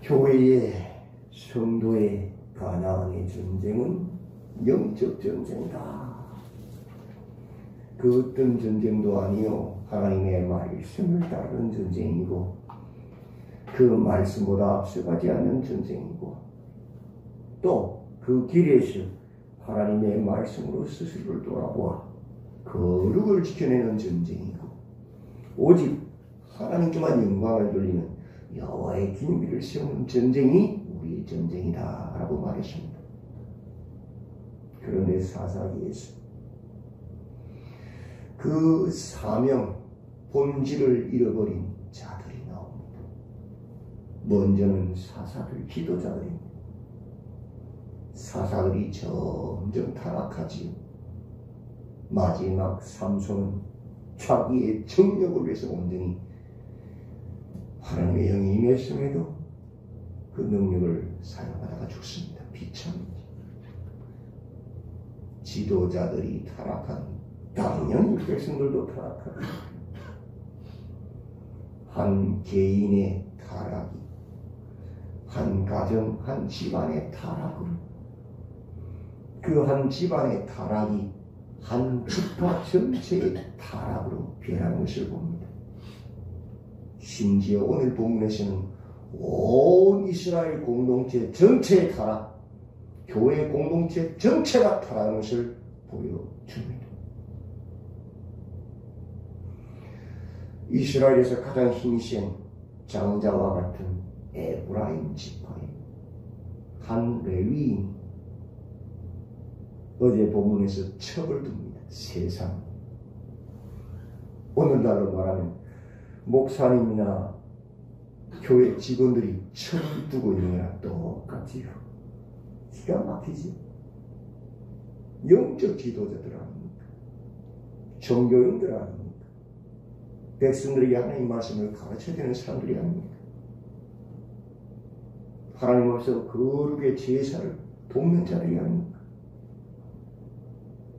교회의 성도의 가나안의 전쟁은 영적 전쟁이다. 그 어떤 전쟁도 아니요 하나님의 말씀을 따르는 전쟁이고 그 말씀보다 앞서가지 않는 전쟁이고 또 그 길에서 하나님의 말씀으로 스스로를 돌아보아 거룩을 지켜내는 전쟁이고 오직 하나님께만 영광을 돌리는 여호와의 기능비를 세우는 전쟁이 우리의 전쟁이다 라고 말했습니다. 그런데 사사기에서 그 사명 본질을 잃어버린 자들이 나옵니다. 먼저는 사사들 기도자들입니다. 사사들이 점점 타락하지요. 마지막 삼손은 자기의 정력을 위해서 온전히 하나님의 영이 임했음에도 그 능력을 사용하다가 죽습니다. 비참합니다. 지도자들이 타락한 당연히 백성들도 타락합니다. 한 개인의 타락이 한 가정, 한 집안의 타락으로 그 한 집안의 타락이 한 지파 전체의 타락으로 변하는 것을 봅니다. 심지어 오늘 본문에서는 온 이스라엘 공동체 전체의 타락, 교회 공동체 전체가 타락하는 것을 보여줍니다. 이스라엘에서 가장 힘센 장자와 같은 에브라임 지파의 한 레위인이 어제 본문에서 첩을 둡니다. 세상. 오늘날로 말하면 목사님이나 교회 직원들이 첩을 두고 있는 거랑 똑같지요. 기가 막히지. 영적 지도자들 아닙니까? 종교인들 아닙니까? 백성들에게 하나님 말씀을 가르쳐야 되는 사람들이 아닙니까? 하나님 앞에서 거룩의 제사를 돕는 자들이 아닙니까?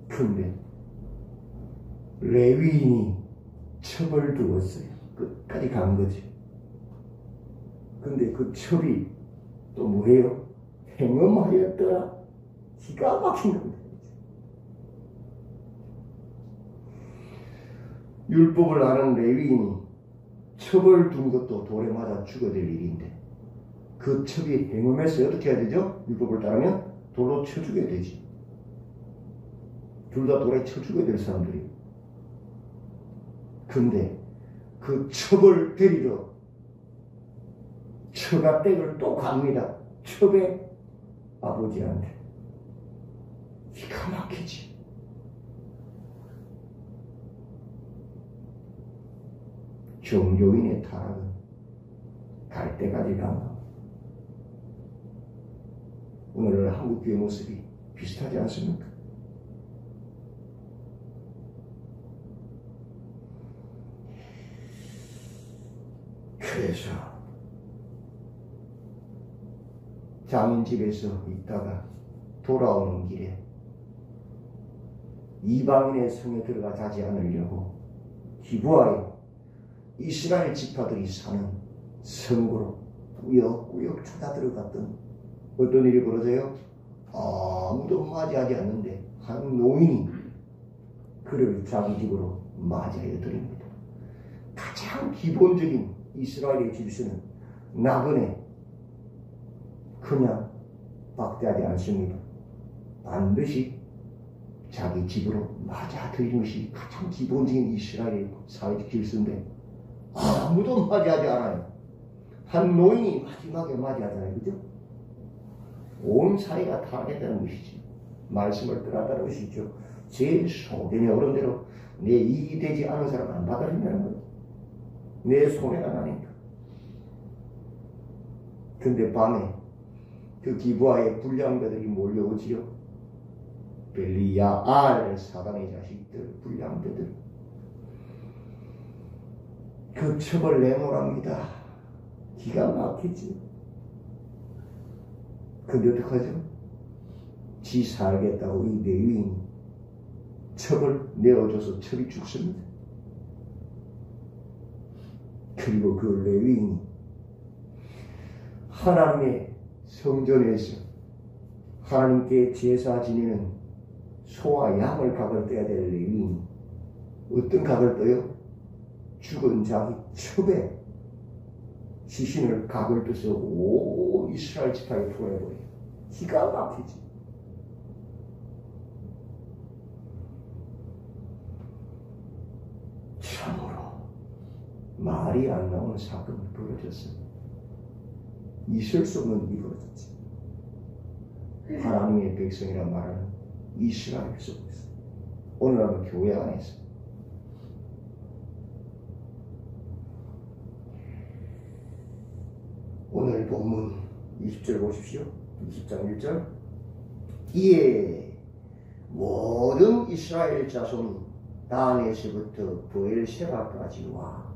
근데 레위인이 첩을 두었어요. 끝까지 간 거죠. 근데 그 첩이 또 뭐예요? 행음하였더라. 기가 막힌 겁니다. 율법을 아는 레위인이 첩을 둔 것도 돌에 맞아 죽어야 될 일인데 그 첩이 행음해서 어떻게 해야 되죠? 율법을 따르면 돌로 쳐 죽여야 되지. 둘 다 돌에 쳐 죽여야 될 사람들이. 근데 그 첩을 데리러 처가 댁을 또 갑니다. 첩의 아버지한테. 기가 막히지. 종교인의 타락은 갈 때까지 가나. 오늘 한국교회 모습이 비슷하지 않습니까? 그래서 장인집에서 있다가 돌아오는 길에 이방인의 성에 들어가 자지 않으려고 기브아에 이스라엘 지파들이 사는 성으로 꾸역꾸역 찾아 들어갔던 어떤 일이 벌어져요? 아무도 맞이하지 않는데 한 노인이 그를 자기 집으로 맞이하여 드립니다. 가장 기본적인 이스라엘의 질서는 나그네 그냥 박대하지 않습니다. 반드시 자기 집으로 맞아들이는 것이 가장 기본적인 이스라엘의 사회적 질서인데 아무도 맞이하지 않아요. 한 노인이 마지막에 맞이하잖아요. 그죠? 온 사회가 타락했다는 것이지. 말씀을 떠났다는 것이죠. 제 소견에 오른 대로 내 이익이 되지 않은 사람 안 받아들인다는 거예요. 내 손해가 나니까. 근데 밤에 그 기브아의 불량배들이 몰려오지요. 벨리야알 사단의 자식들, 불량배들. 그 첩을 내놓으랍니다. 기가 막히지. 근데 어떡하죠? 지 살겠다고 이 레위인이 첩을 내어줘서 첩이 죽습니다. 그리고 그 레위인이 하나님의 성전에서 하나님께 제사 지내는 소와 양을 각을 떼야 될 레위인이 어떤 각을 떠요? 죽은 자기 첩에 시신을 각을 떠서 온 이스라엘 지파에 보내버려요. 기가 막히지. 참으로 말이 안 나오는 사건이 벌어졌어요. 있을 수 없는 일이 벌어졌지. 하나님의 백성이라 말하는 이스라엘 속에서 오늘날은 교회 안에서 오늘 본문 20절 보십시오. 20장 1절 이에 모든 이스라엘 자손이 단에서부터 브엘세바까지와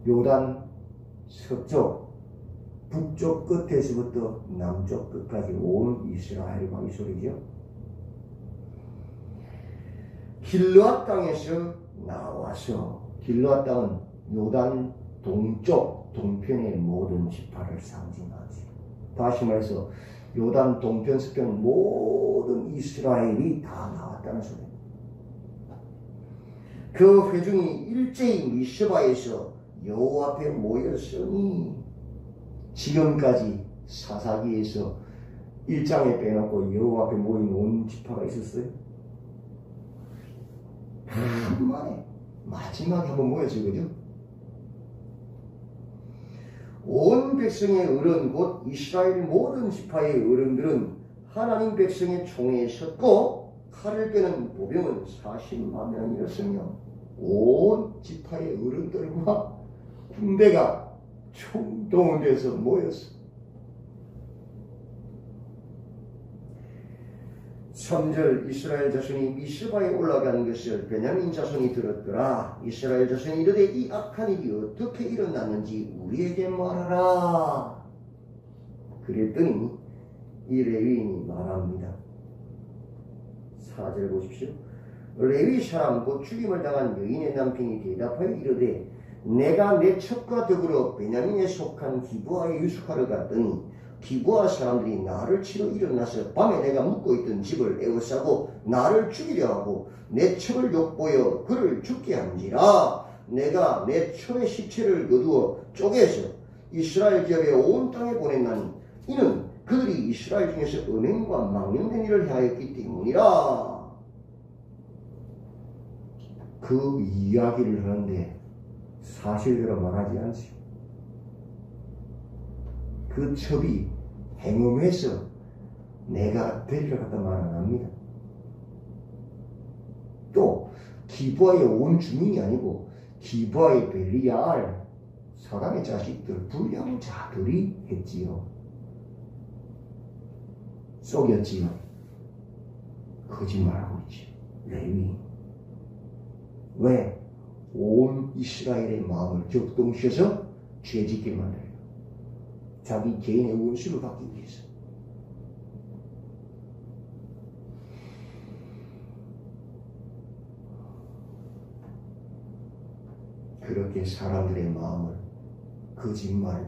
요단 서쪽 북쪽 끝에서부터 남쪽 끝까지 온 이스라엘과 이 소리죠. 길르앗 땅에서 나와서 길르앗 땅은 요단 동쪽 동편의 모든 지파를 상징하지. 다시 말해서 요단 동편 서편 모든 이스라엘이 다 나왔다는 소리입니다. 그 회중이 일제히 미스바에서 여호와 앞에 모였으니 지금까지 사사기에서 1장에 빼놓고 여호와 앞에 모인 온 지파가 있었어요. 한만에 마지막에 한번 모였어요. 그죠? 온 백성의 어른 곧 이스라엘 모든 지파의 어른들은 하나님 백성의 총에 섰고 칼을 빼는 보병은 40만 명이었으며 온 지파의 어른들과 군대가 총동원돼서 모였어. 3절 이스라엘 자손이 미스바에 올라간 것을 베냐민 자손이 들었더라. 이스라엘 자손이 이르되 이 악한 일이 어떻게 일어났는지 우리에게 말하라. 그랬더니 이 레위인이 말합니다. 4절 보십시오. 레위 사람 곧 죽임을 당한 여인의 남편이 대답하여 이르되 내가 내 첩과 더불어 베냐민에 속한 기브아에 유숙하러 갔더니 기브아 사람들이 나를 치러 일어나서 밤에 내가 묵고 있던 집을 에워싸고 나를 죽이려 하고 내 첩을 욕보여 그를 죽게 한지라. 내가 내 첩의 시체를 거두어 쪼개서 이스라엘 기업에 온 땅에 보냈나니 이는 그들이 이스라엘 중에서 음행과 망령된 일을 하였기 때문이라. 그 이야기를 하는데 사실대로 말하지 않지요. 그 첩이 행음해서 내가 데려갔다 말 안 합니다. 또 기브아의 온 주민이 아니고 기브아의 벨리알 사람의 자식들 불량자들이 했지요. 속였지요. 거짓말하고 있지. 레위. 왜? 온 이스라엘의 마음을 격동시켜서 죄짓게 만들어요. 자기 개인의 원수를 받기 위해서. 그렇게 사람들의 마음을 거짓말로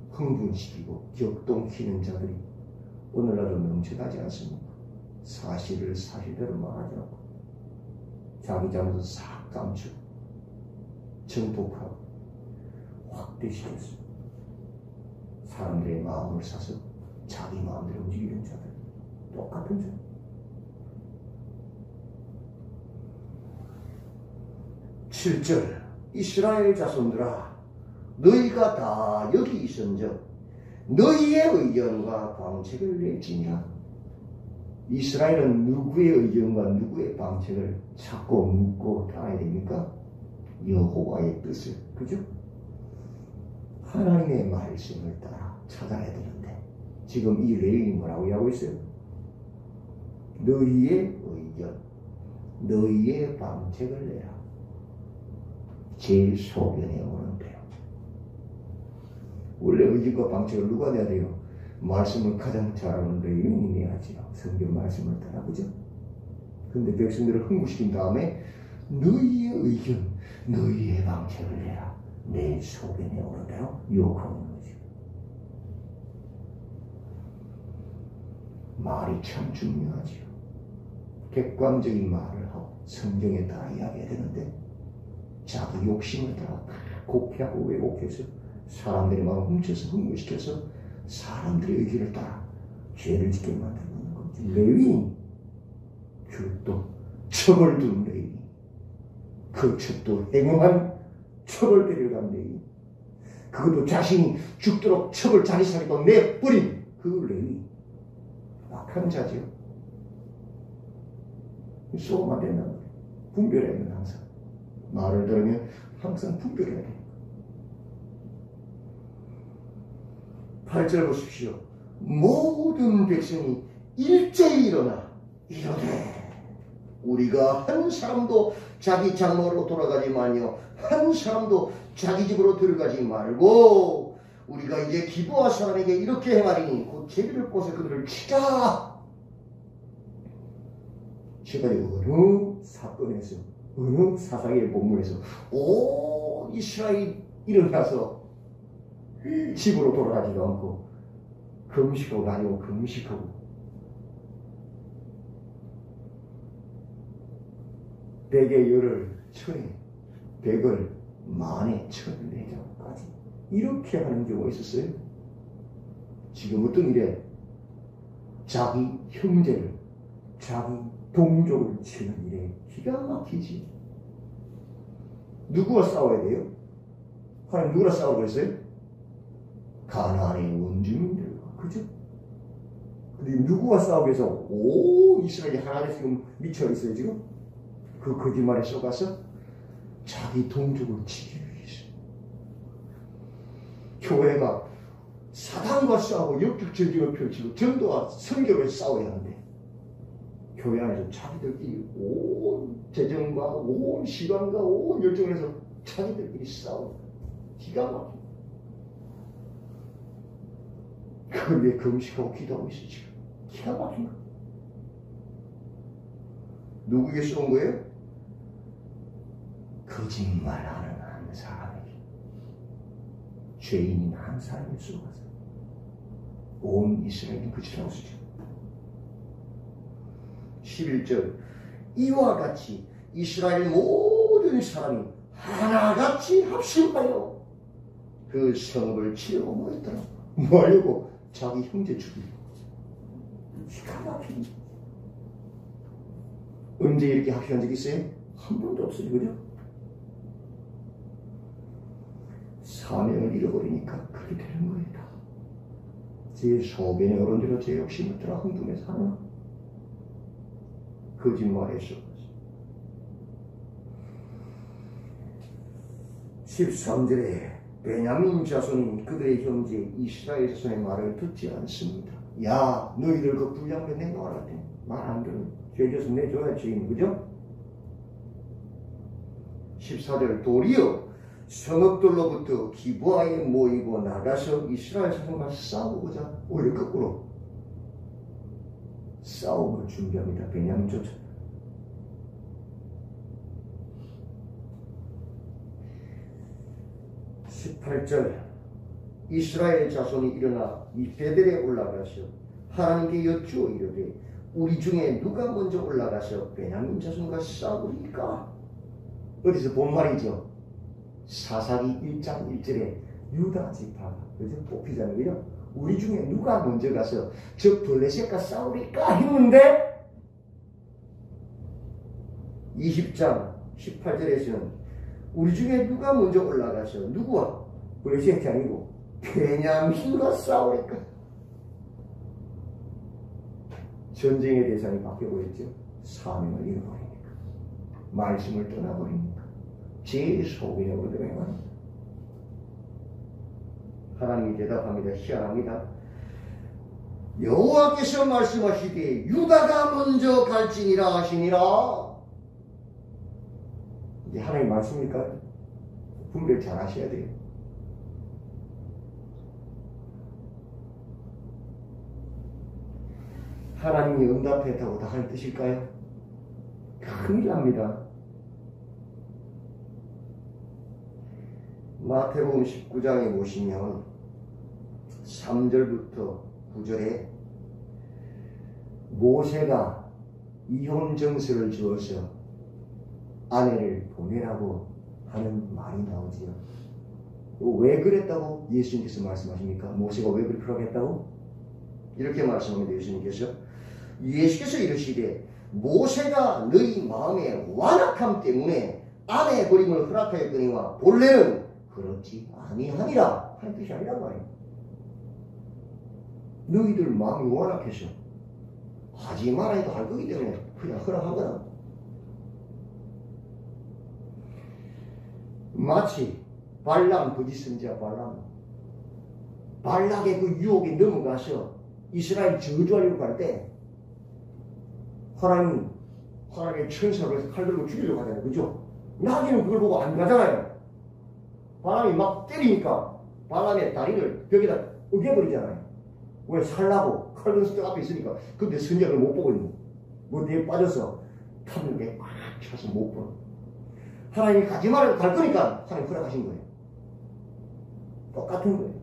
흥분시키고 격동키는 자들이 오늘날은 넘쳐나지 않습니까? 사실을 사실대로 말하지 않고 자기 잘못을 싹 감추고 정복하고 확대시켰습니다. 사람들의 마음을 사서 자기 마음대로 움직이는 자들, 똑같은 자. (7절) 이스라엘 자손들아 너희가 다 여기 있은즉 너희의 의견과 방책을 낼지니라. 이스라엘은 누구의 의견과 누구의 방책을 찾고 묻고 따라야 됩니까? 여호와의 뜻을, 그죠? 하나님의 말씀을 따라 찾아야 되는데 지금 이 레위인이 뭐라고 하고 있어요? 너희의 의견, 너희의 방책을 내라. 제일 소견에 오는데요. 원래 의견과 방책을 누가 내야 돼요? 말씀을 가장 잘하는 레위인이 내야지요. 성경 말씀을 따라, 그죠? 근데 백성들을 흥분시킨 다음에 너희의 의견, 너희의 방책을 내라. 내 소견에 오는 대로 요구하는 거죠. 말이 참 중요하지요. 객관적인 말을 하고 성경에 따라 이야기해야 되는데 자기 욕심을 따라 곡해하고 왜곡해서 사람들의 마음을 훔쳐서 흥분시켜서 사람들의 의기를 따라 죄를 짓게 만드는 거지. 레위인 그것도 첩을 두는 레위인, 그 첩도 행음한 첩을 데려간 레위인, 그것도 자신이 죽도록 첩을 자기 살이고 내버린 그 레위인, 악한 자지요. 쏘면 안 된다는 거예요. 분별해야 되는 항상. 말을 들으면 항상 분별해야 돼요. 8절 보십시오. 모든 백성이 일제히 일어나 이러되 우리가 한 사람도 자기 장막으로 돌아가지 말며 한 사람도 자기 집으로 들어가지 말고 우리가 이제 기브아 사람에게 이렇게 행하리니 곧 제비를 꽂아 그들을 치자. 제발이 어느 사건에서 어느 사사기의 본문에서 온 이스라엘이 일어나서 집으로 돌아가지도 않고 금식하고 다니고 금식하고 백의 열을 천에 백을 만에 천내장까지 이렇게 하는 경우가 있었어요. 지금 어떤 일에 자기 형제를 자기 동족을 치는 일에 기가 막히지. 누구와 싸워야 돼요? 하나님 누구랑 싸우라고 그랬어요? 가나안의 원주민들과. 그죠? 근데 누구와 싸우기 위해서 온 이스라엘이 하나님 지금 미쳐있어요 지금? 그 거짓말에 속아서 자기 동족을 치기 위해서. 교회가 사단과 싸우고 역적 전쟁을 펼치고 전도와 선교를 싸워야 하는데 교회 안에서 자기들끼리 온 재정과 온 시간과 온 열정을 해서 자기들끼리 싸우고 기가 막혀. 그걸 왜 금식하고 기도하고 있어 지금? 기가 막힌 거. 누구에게 쏜 거예요? 거짓말하는 한 사람에게, 죄인인 한 사람에게 쏘아서 온 이스라엘이 그치라고 쓰죠. 11절 이와 같이 이스라엘 모든 사람이 하나같이 합심하여 그 성읍을 치려고 모였더라. 뭐 하려고? 자기 형제 죽이고. 기가 막히니. 언제 이렇게 합심한 적 있어요? 한 번도 없어요. 그죠? 사명을 잃어버리니까 그렇게 되는 거예요. 제 소변의 어른대로 제 욕심을 따라 흥분해서 하나 거짓말했어. 13절에 베냐민 자손인 그들의 형제 이스라엘 자손의 말을 듣지 않습니다. 야 너희들 그 불량배 내놓아라. 말 안 들으면 죄져서 내줘야 죄인. 그죠? 14절 도리어 성읍들로부터 기브아에 모이고 나가서 이스라엘 자손과 싸우고자 오히려 거꾸로 싸움을 준비합니다. 베냐민 쫓아. 18절 이스라엘 자손이 일어나 이 베델에 올라가서 하나님께 여쭈어 이르되 우리 중에 누가 먼저 올라가서 베냐민 자손과 싸우리까? 어디서 본 말이죠? 사사기 1장 1절에 유다 지파가 그죠? 뽑히잖아요. 그죠? 우리 중에 누가 먼저 가서 저 블레셋과 싸우리까 했는데 20장 18절에서는 우리 중에 누가 먼저 올라가서 누구와? 블레셋이 아니고 베냐민과 싸우리까? 전쟁의 대상이 바뀌어버렸죠. 사명을 잃어버리니까, 말씀을 떠나버리니까, 제 소견에 얻어내만 하나님이 대답합니다. 희한합니다. 여호와께서 말씀하시되 유다가 먼저 갈지니라 하시니라. 이제 하나님 말씀입니까? 분별 잘 하셔야 돼요. 하나님이 응답했다고 다 할 뜻일까요? 큰일 납니다. 마태복음 19장에 보시면 3절부터 9절에 모세가 이혼 정서를 주어서 아내를 보내라고 하는 말이 나오지요. 왜 그랬다고 예수님께서 말씀하십니까? 모세가 왜 그렇게 했다고? 이렇게 말씀합니다. 예수께서 이르시되 모세가 너희 마음의 완악함 때문에 아내 버림을 허락하였거니와 본래는 그렇지 아니하니라 하는 뜻이 아니란 말이에요. 너희들 마음이 완악해서 하지 말아야 해도 할 거기 때문에 그냥 허락한 거다. 마치 발람 거짓 선지자 발락의 그 유혹에 넘어가서 이스라엘 저주하려고 할 때 하나님의 천사를 칼 들고 죽이려고 하잖아요. 그죠? 나중에는 그걸 보고 안 가잖아요. 바람이 막 때리니까 발람의 다리를 벽에다 으겨버리잖아요. 왜? 살라고 칼 든 선지자 앞에 있으니까. 근데 선지자를 못 보고 있는 뭐 뒤에 빠져서 탑력에 꽉 차서 못 보는. 하나님이 가지 말아도 갈 거니까 하나님 허락하신 거예요. 똑같은 거예요.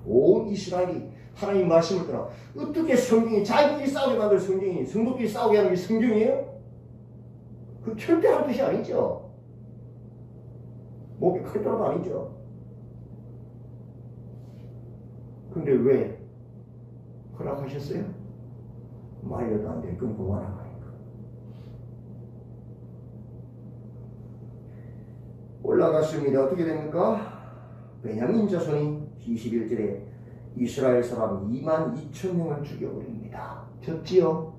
온 이스라엘이 하나님 말씀을 따라 어떻게 성경이 자기들끼리 싸우게 만든 성경이 성도끼리 싸우게 하는 게 성경이에요? 그 절대 한 뜻이 아니죠. 목에 칼자루도 아니죠. 근데 왜 허락하셨어요? 말려도 안 돼. 끊고 완악하니까. 올라갔습니다. 어떻게 됩니까? 베냐민 자손이 21절에 이스라엘 사람 22,000명을 죽여버립니다. 졌지요?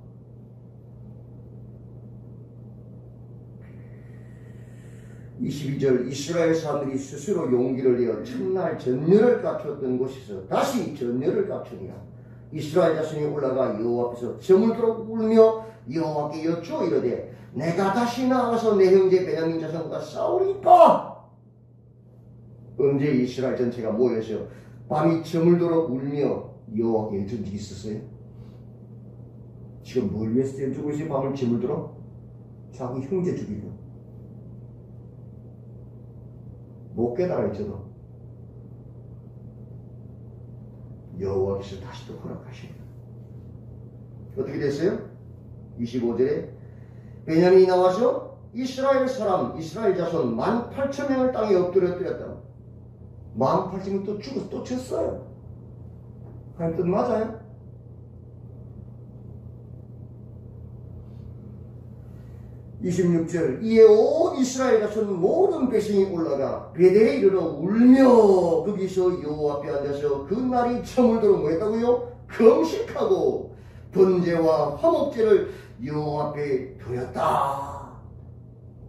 (22절) 이스라엘 사람들이 스스로 용기를 내어 첫날 전열을 갖췄던 곳에서 다시 전열을 갖추니라. 이스라엘 자손이 올라가 여호와 앞에서 점을 들어 울며 여호와께 여쭈어 이르되 내가 다시 나가서 내 형제 베냐민 자손과 싸우리까? 언제 이스라엘 전체가 모여서 밤이 저물도록 울며 여호와께 여쭈는 적이 있었어요? 지금 뭘 위해서 여쭈고 있어요? 밤을 저물도록? 자기 형제 죽이려. 못 깨달아 있어도 여호와께서 다시 또 허락하시네요. 어떻게 됐어요? 25절에 베냐민이 나와서 이스라엘 자손 18,000명을 땅에 엎드렸다. 18,000명 또 죽어서 또 쳤어요. 하나님 뜻 맞아요? (26절) 이에 온 이스라엘 자손 모든 백성이 올라가 베델에 이르러 울며 거기서 여호와 앞에 앉아서 그 날이 저물도록 뭐 했다고요? 금식하고 번제와 화목제를 여호와 앞에 드렸다.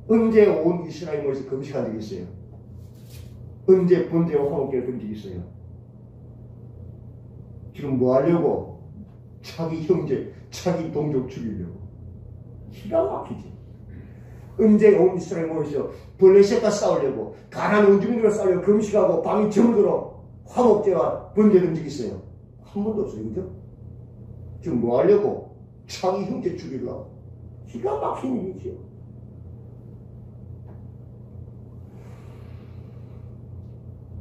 언제 온 이스라엘 모여서 금식한 적이 있어요? 언제 번제와 화목제를 드린 적이 있어요? 지금 뭐 하려고? 자기 형제, 자기 동족 죽이려고. 기가 막히지. 언제 온 이스라엘 모여서 블레셋과 싸우려고, 가나안 원주민들과 싸우려고 금식하고 밤이 저물도록 화목제와 번제 드린 적이 있어요? 한 번도 없어요. 그죠? 지금 뭐 하려고? 자기 형제 죽이려고. 기가 막힌 일이죠.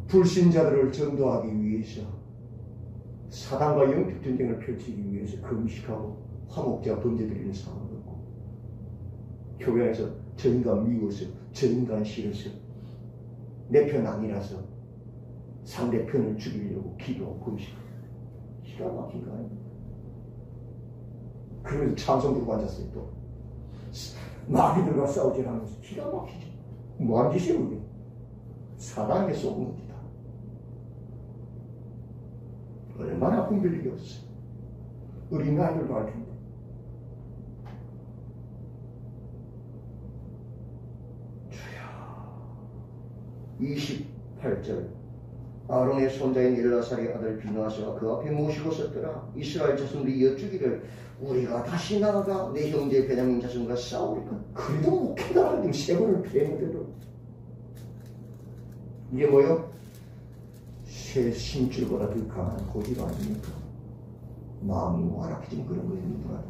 불신자들을 전도하기 위해서 사단과 영적 전쟁을 펼치기 위해서 금식하고 화목제와 번제 드리는 상황을 갖고 교회 안에서 저 인간 미워서 저 인간 싫어서 내 편 아니라서 상대편을 죽이려고 기도하고 금식하고. 기가 막힌 거 아닙니까? 그러면서 찬송 부르고 앉았어요. 또 마귀들과 싸우질 하면서 기가 막히죠. 뭐한 짓이에요 그게? 사단에게 쏘은 겁니다. 얼마나 분별 일이 없어요. 어린 아이들도 알 텐데. 주여. 28절 아론의 손자인 엘라살의 아들 비누아스가 그 앞에 모시고 섰더라. 이스라엘 자손들이 여쭈기를 우리가 다시 나아가 내 형제 베냐민 자손과 싸우리까? 그래도 못 깨달았는데 세 번을 피했는데도. 이게 뭐요? 새 심줄보다 더 강한 고지가 아닙니까? 마음이 완악해진 그런 거예요. 누구나.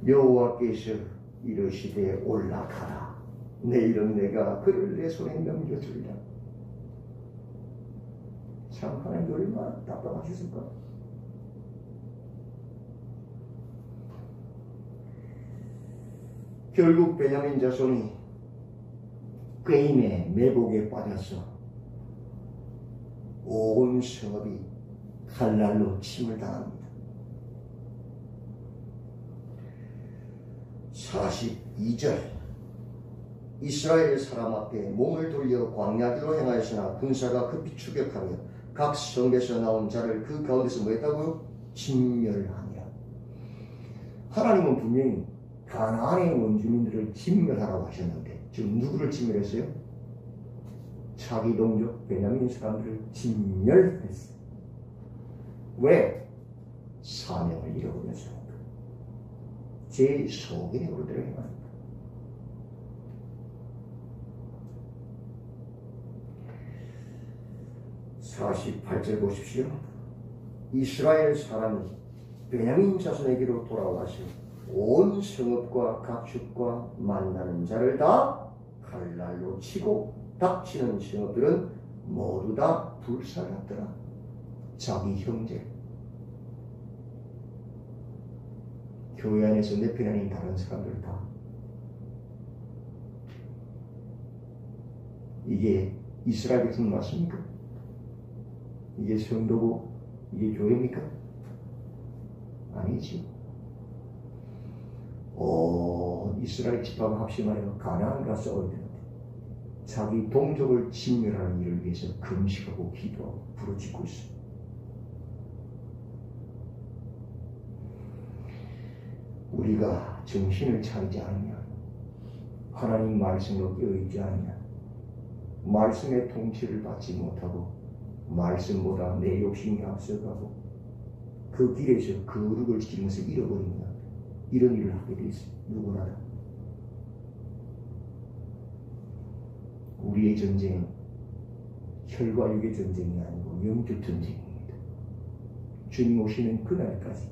여호와께서 이르시되 올라가라. 내일은 내가 그를 내 손에 넘겨주리라. 참 하나님 얼마나 답답하셨을까. 결국 베냐민 자손이 꾀임의 매복에 빠져서 온 성읍이 칼날로 침을 당합니다. 42절 이스라엘 사람 앞에 몸을 돌려 광야기로 행하였으나 군사가 급히 추격하며 각 성에서 나온 자를 그 가운데서 뭐 했다고요? 진멸하니라. 하나님은 분명히 가나안의 원주민들을 진멸하라고 하셨는데 지금 누구를 진멸했어요? 자기 동족 베냐민 사람들을 진멸했어요. 왜? 사명을 잃어버렸습니까? 제 속인의 우리들을 행합니다. (48절) 보십시오. 이스라엘 사람이 베냐민 자손에게로 돌아와서 온 성읍과 각축과 만나는 자를 다 칼날로 치고 닥치는 성읍들은 모두 다 불살랐더라. 자기 형제, 교회 안에서 내 편 아닌 다른 사람들 다. 이게 이스라엘 백성 맞습니까? 이게 성도고 이게 교회입니까? 아니지. 이스라엘 집합을 합심하여 가나안과 싸워야 되는데 자기 동족을 진멸하는 일을 위해서 금식하고 기도하고 부르짖고 있어요. 우리가 정신을 차리지 않으면, 하나님 말씀으로 깨어있지 않으면 말씀의 통치를 받지 못하고 말씀보다 내 욕심이 앞서가고 그 길에서 거룩을 지키면서 잃어버리면 이런 일을 하게 돼 있어요. 누구나 다. 우리의 전쟁은 혈과 육의 전쟁이 아니고 영적 전쟁입니다. 주님 오시는 그날까지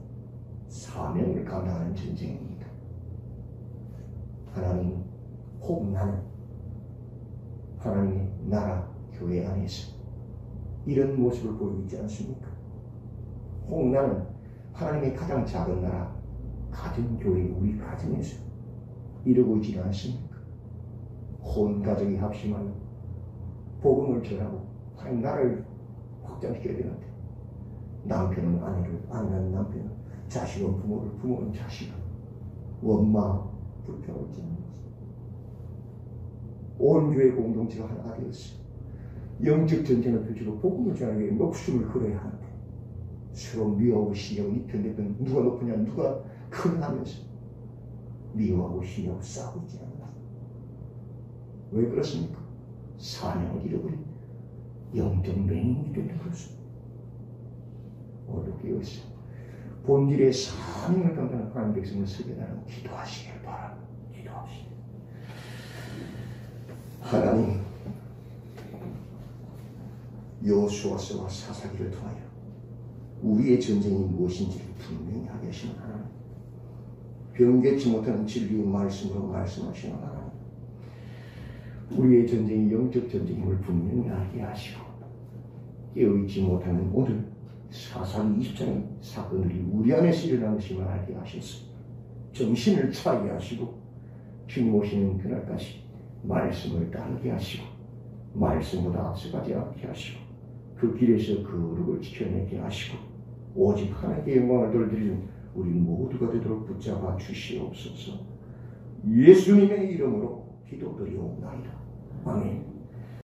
사명을 감당하는 전쟁입니다. 하나님 혹 나는 하나님의 나라 교회 안에서 이런 모습을 보이고 있지 않습니까? 혹 나는 하나님의 가장 작은 나라 가정교회 우리 가정에서 이러고 있지 않습니까? 온 가정이 합심하여 복음을 전하고 하나님 나라를 확장시켜야 되는데 남편은 아내를, 아내는 남편을, 자식은 부모를, 부모는 자식을 원망 불평하고 있지 않습니까? 온 교회 공동체가 하나가 되었어요. 영적 전쟁을 펼치고 복음을 전하기 위해 목숨을 걸어야 하는데 서로 미워하고 시기하고 이편 대편 누가 높으냐 누가 크냐 하면서 미워하고 시기하고 싸우고 있지 않나. 왜 그렇습니까? 사명을 잃어버린 영적 맹인이 되는 것입니다. 오늘도 깨어있어 본질의 사명을 감당하는 하나님 백성을 세계하는 기도하시길 바랍니다. 기도하시길. 하나님 여호수아서와 사사기를 통하여 우리의 전쟁이 무엇인지를 분명히 하게 하시는 하나님, 변개치 못하는 진리의 말씀으로 말씀하시는 하나님, 우리의 전쟁이 영적 전쟁임을 분명히 알게 하시고 깨어있지 못하는 오늘 사사기 20장의 사건들이 우리 안에서 일어나는 것임을 알게 하셔서 정신을 차리게 하시고 주님 오시는 그날까지 말씀을 따르게 하시고 말씀보다 앞서가지 않게 하시고 그 길에서 거룩을 지켜내게 하시고 오직 하나님께 영광을 돌리는 우리 모두가 되도록 붙잡아 주시옵소서. 예수님의 이름으로 기도드리옵나이다. 아멘.